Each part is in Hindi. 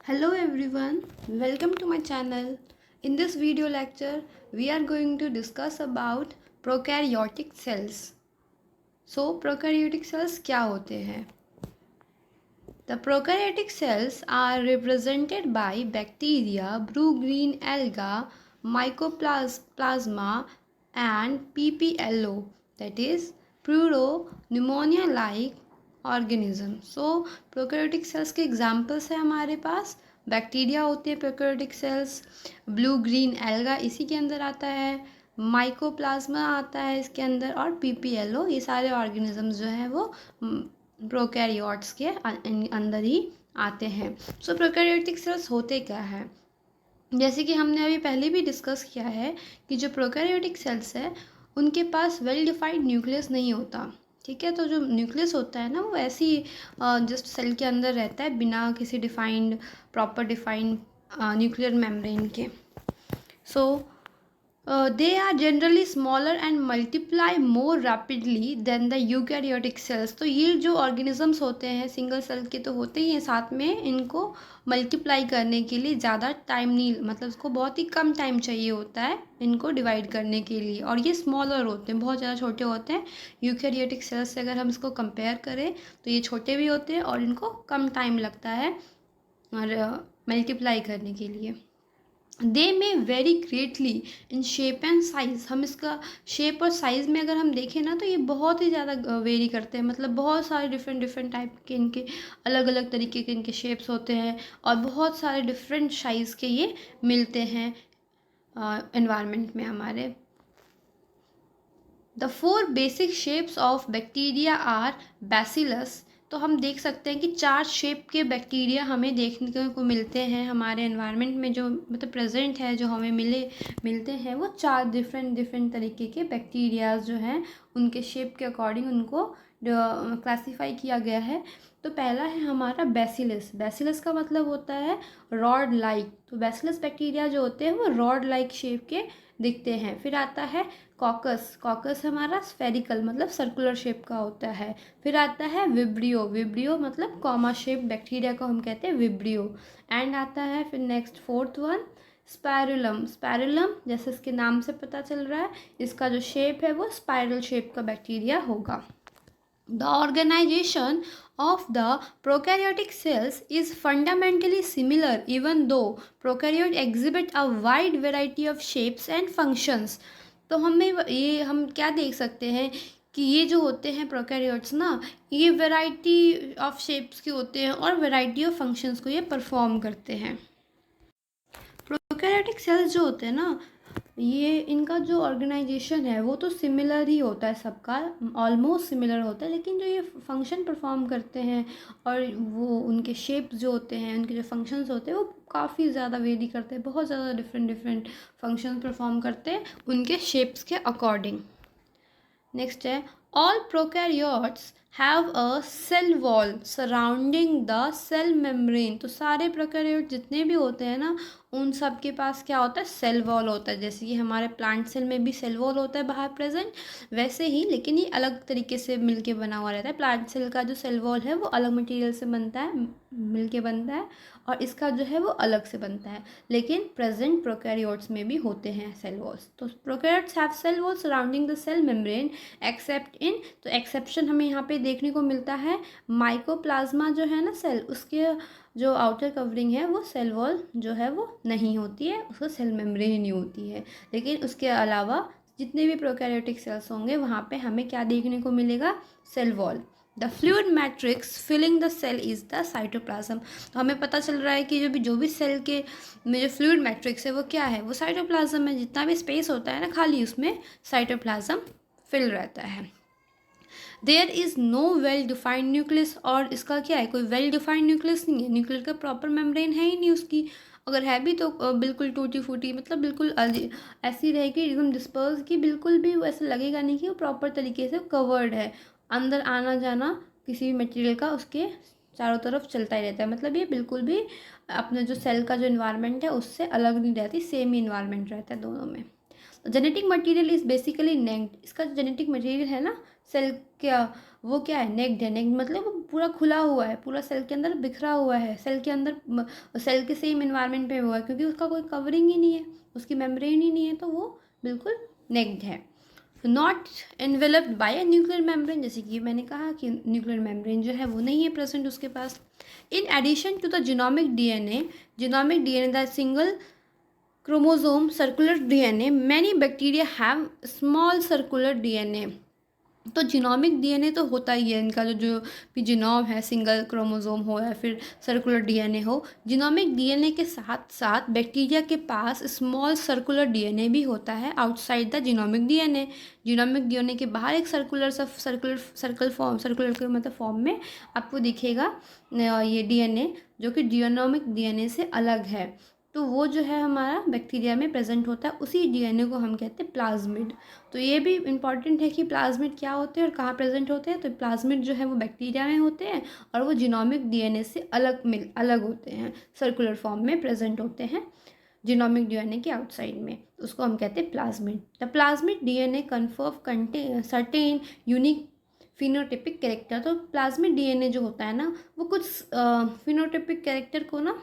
Hello everyone, welcome to my channel. In this video lecture, we are going to discuss about prokaryotic cells. So, prokaryotic cells क्या होते हैं? The prokaryotic cells are represented by bacteria, blue-green alga, mycoplasma, and PPLO, that is pneumonia-like organism. So, prokaryotic cells के examples है हमारे पास. बैक्टीरिया होते हैं prokaryotic cells, blue green alga इसी के अंदर आता है, माइकोप्लाज्मा आता है इसके अंदर, और पीपीएलओ. ये सारे ऑर्गेनिजम्स जो हैं वो प्रोकैरियोट्स के अंदर ही आते हैं. सो प्रोकैरियोटिक सेल्स होते क्या है, जैसे कि हमने अभी पहले भी डिस्कस किया है कि जो प्रोकैरियोटिक सेल्स है उनके पास वेल डिफाइंड न्यूक्लियस नहीं होता. ठीक है, तो जो न्यूक्लियस होता है ना वो ऐसी जस्ट सेल के अंदर रहता है बिना किसी defined proper defined nuclear membrane के. सो they are generally smaller and multiply more rapidly than the eukaryotic cells. तो ये जो organisms होते हैं सिंगल सेल के तो होते ही हैं, साथ में इनको मल्टीप्लाई करने के लिए ज़्यादा टाइम नहीं, मतलब इसको बहुत ही कम टाइम चाहिए होता है इनको डिवाइड करने के लिए, और ये स्मॉलर होते हैं, बहुत ज़्यादा छोटे होते हैं. यूकैरियोटिक सेल्स से अगर हम इसको कंपेयर करें तो ये छोटे भी होते हैं और इनको कम टाइम लगता है और मल्टीप्लाई करने के लिए. They may vary greatly in shape and size. हम इसका शेप और साइज़ में अगर हम देखें ना तो ये बहुत ही ज़्यादा वेरी करते हैं, मतलब बहुत सारे डिफरेंट टाइप के इनके अलग अलग तरीके के इनके शेप्स होते हैं और बहुत सारे डिफरेंट साइज़ के ये मिलते हैं एनवायरनमेंट में हमारे. The 4 basic shapes of bacteria are bacillus. तो हम देख सकते हैं कि 4 शेप के बैक्टीरिया हमें देखने को मिलते हैं हमारे एनवायरनमेंट में, जो मतलब प्रेजेंट है, जो हमें मिलते हैं वो 4 डिफरेंट तरीके के बैक्टीरियाज जो हैं उनके शेप के अकॉर्डिंग उनको क्लासीफाई किया गया है. तो पहला है हमारा बैसिलस. बैसिलस का मतलब होता है रॉड लाइक. तो बैसिलस बैक्टीरिया जो होते हैं वो रॉड लाइक शेप के दिखते हैं. फिर आता है कॉकस. कॉकस हमारा स्फेरिकल मतलब सर्कुलर शेप का होता है. फिर आता है विब्रियो. विब्रियो मतलब कॉमा शेप बैक्टीरिया को हम कहते हैं विब्रियो. एंड आता है फिर next 4th one spirillum. Spirillum जैसे इसके नाम से पता चल रहा है इसका जो शेप है वो स्पाइरल शेप का बैक्टीरिया होगा. The organization of the prokaryotic cells is fundamentally similar even though prokaryotes exhibit a wide variety of shapes and functions. तो हम क्या देख सकते हैं कि ये जो होते हैं प्रोकैरियोट्स ना, ये वैरायटी ऑफ शेप्स के होते हैं और वैरायटी ऑफ फंक्शंस को ये परफॉर्म करते हैं. प्रोकैरियोटिक सेल्स जो होते हैं ना, ये इनका जो ऑर्गेनाइजेशन है वो तो सिमिलर ही होता है, सबका ऑलमोस्ट सिमिलर होता है, लेकिन जो ये फंक्शन परफॉर्म करते हैं और वो उनके शेप्स जो होते हैं, उनके जो फंक्शंस होते हैं वो काफ़ी ज़्यादा वेरी करते हैं, बहुत ज़्यादा डिफरेंट फंक्शंस परफॉर्म करते हैं उनके शेप्स के अकॉर्डिंग. नेक्स्ट है all prokaryotes have a cell wall surrounding the cell membrane. तो सारे प्रोकैरियोट जितने भी होते हैं ना उन सब के पास क्या होता है, सेल वॉल होता है. जैसे कि हमारे प्लांट सेल में भी सेल वॉल होता है बाहर प्रेजेंट, वैसे ही लेकिन ये अलग तरीके से मिलके बना हुआ रहता है. प्लांट सेल का जो सेल वॉल है वो अलग मटेरियल से बनता है, मिलके बनता है, और इसका जो है वो अलग से बनता है. लेकिन प्रेजेंट प्रोकैरियोट्स में भी होते हैं सेल वॉल्स. तो prokaryotes have cell wall surrounding the cell membrane except in. तो एक्सेप्शन हमें यहाँ पे देखने को मिलता है माइकोप्लाज्मा जो है ना सेल, उसके जो आउटर कवरिंग है वो सेल वॉल जो है वो नहीं होती है, उसका सेल मेम्ब्रेन ही नहीं होती है. लेकिन उसके अलावा जितने भी प्रोकैरियोटिक सेल्स होंगे वहाँ पे हमें क्या देखने को मिलेगा, cell wall. The fluid matrix filling the cell is the cytoplasm. तो हमें पता चल रहा है कि जो भी सेल के में जो फ्लूइड मैट्रिक्स है वो क्या है, वो साइटोप्लाज्म है. जितना भी स्पेस होता है ना खाली उसमें साइटोप्लाज्म फिल रहता है. There is no well defined nucleus. और इसका क्या है, कोई वेल डिफाइंड न्यूक्लियस नहीं है, न्यूक्लियर का प्रॉपर मेम्ब्रेन है ही नहीं उसकी. अगर है भी तो बिल्कुल टूटी फूटी, मतलब बिल्कुल ऐसी रहेगी एकदम डिस्पर्स की, बिल्कुल भी वैसे लगेगा नहीं कि वो प्रॉपर तरीके से कवर्ड है. अंदर आना जाना किसी भी मटेरियल का उसके चारों तरफ चलता ही रहता है, मतलब ये बिल्कुल भी अपने जो सेल का जो इन्वायरमेंट है उससे अलग नहीं रहती, सेम ही इन्वायरमेंट रहता है दोनों में. Genetic material is basically naked. इसका जो जेनेटिक मटेरियल है ना सेल क्या, वो क्या है, नेक्ड है। नेक्ड मतलब वो पूरा खुला हुआ है, पूरा सेल के अंदर बिखरा हुआ है, सेल के अंदर सेल के सेम इन्वायरमेंट पे हुआ है, क्योंकि उसका कोई कवरिंग ही नहीं है, उसकी मेम्ब्रेन ही नहीं है, तो वो बिल्कुल नेक्ड है। Not enveloped by a nuclear membrane, जैसे कि मैंने कहा कि न्यूक्लियर मेम्ब्रेन जो है वो नहीं है प्रेजेंट उसके पास। In addition to the genomic DNA the single chromosome circular DNA, many bacteria have small circular DNA। तो जीनोमिक डीएनए तो होता ही है इनका, जो भी जीनोम है, सिंगल क्रोमोसोम हो या फिर सर्कुलर डीएनए हो। जीनोमिक डीएनए के साथ साथ बैक्टीरिया के पास स्मॉल सर्कुलर डीएनए भी होता है outside the genomic DNA. Genomic DNA के बाहर एक सर्कुलर के मतलब फॉर्म में आपको दिखेगा ये डीएनए, जो कि जीनोमिक डीएनए से अलग है। तो वो जो है हमारा बैक्टीरिया में प्रेजेंट होता है, उसी डीएनए को हम कहते हैं प्लाज्मिड। तो ये भी इम्पॉर्टेंट है कि प्लाज्मिड क्या होते हैं और कहाँ प्रेजेंट होते हैं। तो प्लाज्मिड जो है वो बैक्टीरिया में होते हैं और वो जीनोमिक डीएनए से अलग होते हैं, सर्कुलर फॉर्म में प्रेजेंट होते हैं जीनोमिक डीएनए के आउटसाइड में, उसको हम कहते हैं plasmid. The plasmid DNA confirm certain unique phenotypic character. तो प्लाज्मिड डीएनए जो होता है ना, वो कुछ फिनोटिपिक कैरेक्टर को ना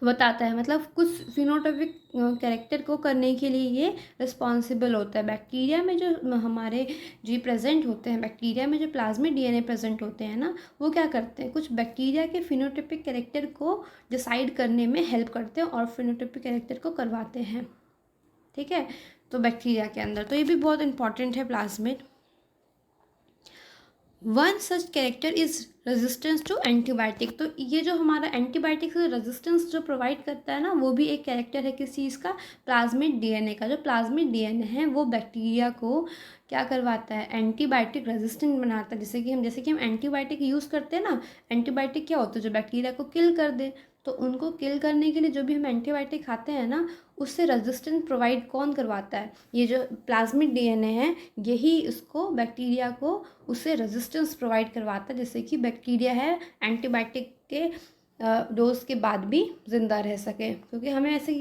बताता है, मतलब कुछ फिनोटाइपिक कैरेक्टर को करने के लिए ये रिस्पॉन्सिबल होता है। बैक्टीरिया में जो हमारे जी प्रेजेंट होते हैं, बैक्टीरिया में जो प्लाज्मिड डीएनए प्रेजेंट होते हैं ना, वो क्या करते हैं, कुछ बैक्टीरिया के फिनोटाइपिक कैरेक्टर को डिसाइड करने में हेल्प करते हैं और फिनोटाइपिक कैरेक्टर को करवाते हैं। ठीक है, तो बैक्टीरिया के अंदर तो ये भी बहुत इंपॉर्टेंट है plasmid. One such character is resistance to antibiotic. तो ये जो हमारा एंटीबायोटिक से रेजिस्टेंस जो प्रोवाइड करता है ना, वो भी एक कैरेक्टर है किस चीज़ का, प्लाज्मिड डीएनए का। जो प्लाज्मिड डीएनए है वो बैक्टीरिया को क्या करवाता है, एंटीबायोटिक रेजिस्टेंट बनाता है। जैसे कि हम एंटीबायोटिक यूज़ करते हैं ना, एंटीबायोटिक क्या होता है, जो बैक्टीरिया को किल कर दे। तो उनको किल करने के लिए जो भी हम एंटीबायोटिक खाते हैं ना, उससे रेजिस्टेंस प्रोवाइड कौन करवाता है, ये जो प्लाज्मिड डीएनए है, यही उसको बैक्टीरिया को उससे रेजिस्टेंस प्रोवाइड करवाता है, जिससे कि बैक्टीरिया है एंटीबायोटिक के डोज के बाद भी ज़िंदा रह सके। क्योंकि हमें जैसे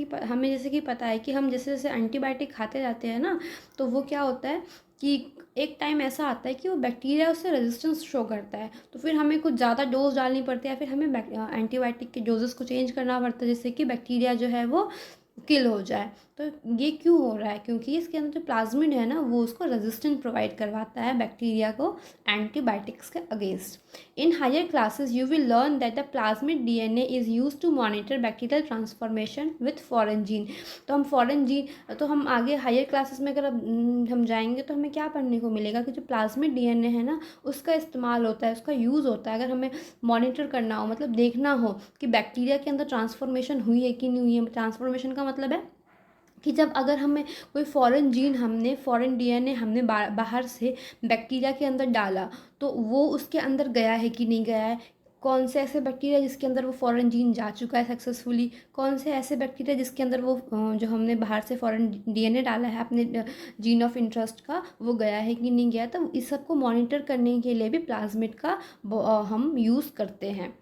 कि पता है कि हम जैसे जैसे एंटीबायोटिक खाते जाते हैं ना, तो वो क्या होता है कि एक टाइम ऐसा आता है कि वो बैक्टीरिया उससे रेजिस्टेंस शो करता है, तो फिर हमें कुछ ज़्यादा डोज डालनी पड़ती है, या फिर हमें एंटीबायोटिक के डोजेस को चेंज करना पड़ता है, जिससे कि बैक्टीरिया जो है वो किल हो जाए। तो ये क्यों हो रहा है, क्योंकि इसके अंदर जो प्लाज्मिड है ना, वो उसको रेजिस्टेंट प्रोवाइड करवाता है बैक्टीरिया को एंटीबायोटिक्स के against. In higher classes you will learn that the plasmid DNA is use to monitor bacterial transformation with foreign gene. तो हम आगे हायर क्लासेस में अगर हम जाएंगे तो हमें क्या पढ़ने को मिलेगा कि जो प्लाज्मिड डीएनए है ना, उसका इस्तेमाल होता है, उसका यूज़ होता है अगर हमें मॉनिटर करना हो, मतलब देखना हो कि बैक्टीरिया के अंदर ट्रांसफॉर्मेशन हुई है कि नहीं हुई है। ट्रांसफॉर्मेशन का मतलब है कि जब अगर हमें कोई फॉरेन डीएनए हमने बाहर से बैक्टीरिया के अंदर डाला, तो वो उसके अंदर गया है कि नहीं गया है, कौन से ऐसे बैक्टीरिया जिसके अंदर वो फॉरेन जीन जा चुका है सक्सेसफुली, कौन से ऐसे बैक्टीरिया जिसके अंदर वो जो हमने बाहर से फॉरेन डीएनए डाला है अपने जीन ऑफ इंटरेस्ट का, वो गया है कि नहीं गया। तो इस सब को मॉनिटर करने के लिए भी प्लाज्मिड का हम यूज़ करते हैं।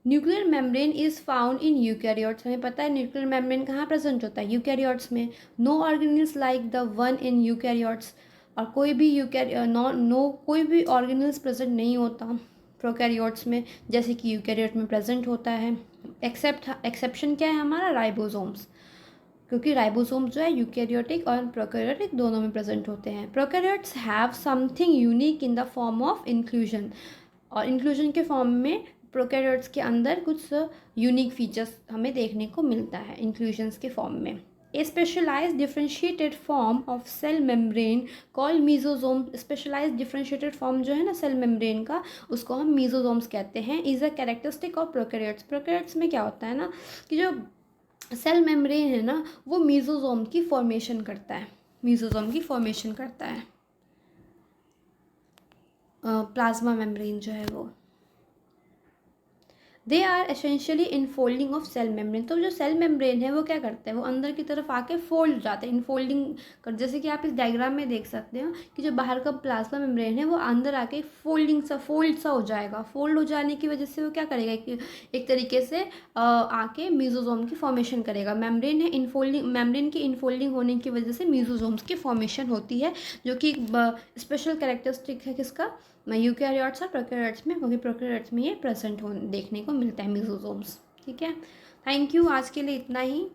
Nuclear membrane is found in eukaryotes. हमें पता है न्यूक्लियर मेम्ब्रेन कहाँ प्रेजेंट होता है, यूकैरियोट्स में। No organelles like the one in eukaryotes. और कोई भी ऑर्गेनिल्स प्रेजेंट नहीं होता प्रोकैरियोट्स में, जैसे कि यूकैरियोट में प्रेजेंट होता है। एक्सेप्शन क्या है हमारा, राइबोसोम्स, क्योंकि राइबोसोम्स जो है यूकैरियोटिक और प्रोकैरियोटिक दोनों में प्रेजेंट होते हैं। Prokaryotes have something unique in the form of inclusion. और इंक्लूजन के फॉर्म में प्रोकैरियोट्स के अंदर कुछ यूनिक फीचर्स हमें देखने को मिलता है इंक्लूजन्स के फॉर्म में। A specialized differentiated form of cell membrane called mesosome. Specialized differentiated form जो है ना सेल मेम्ब्रेन का, उसको हम मीजोजोम्स कहते हैं। Is a characteristic of prokaryotes. Prokaryotes में क्या होता है ना कि जो सेल मेम्ब्रेन है ना, वो मीजोजोम की फॉर्मेशन करता है, प्लाज्मा मेम्ब्रेन जो है वो। They are essentially infolding of cell membrane. तो जो सेल मेम्ब्रेन है वो क्या करता है, वो अंदर की तरफ आके फोल्ड हो जाता है, इनफोल्डिंग कर, जैसे कि आप इस डायग्राम में देख सकते हो कि जो बाहर का प्लाज्मा मेम्ब्रेन है वो अंदर आके फोल्ड सा हो जाएगा। फोल्ड हो जाने की वजह से वो क्या करेगा, एक तरीके से आके म्यूजोसोम की फॉर्मेशन करेगा। मेम्ब्रेन है इनफोल्डिंग, मेम्ब्रेन की इनफोल्डिंग होने की वजह से म्यूजोसोम्स की फॉर्मेशन होती है, जो कि स्पेशल कैरेक्टरिस्टिक है किसका, यूकैरियोट्स और प्रोकैरियोट्स में, क्योंकि प्रोकैरियोट्स में ये प्रेजेंट हो देखने को मिलता है म्यूजोसोम्स। ठीक है, थैंक यू, आज के लिए इतना ही।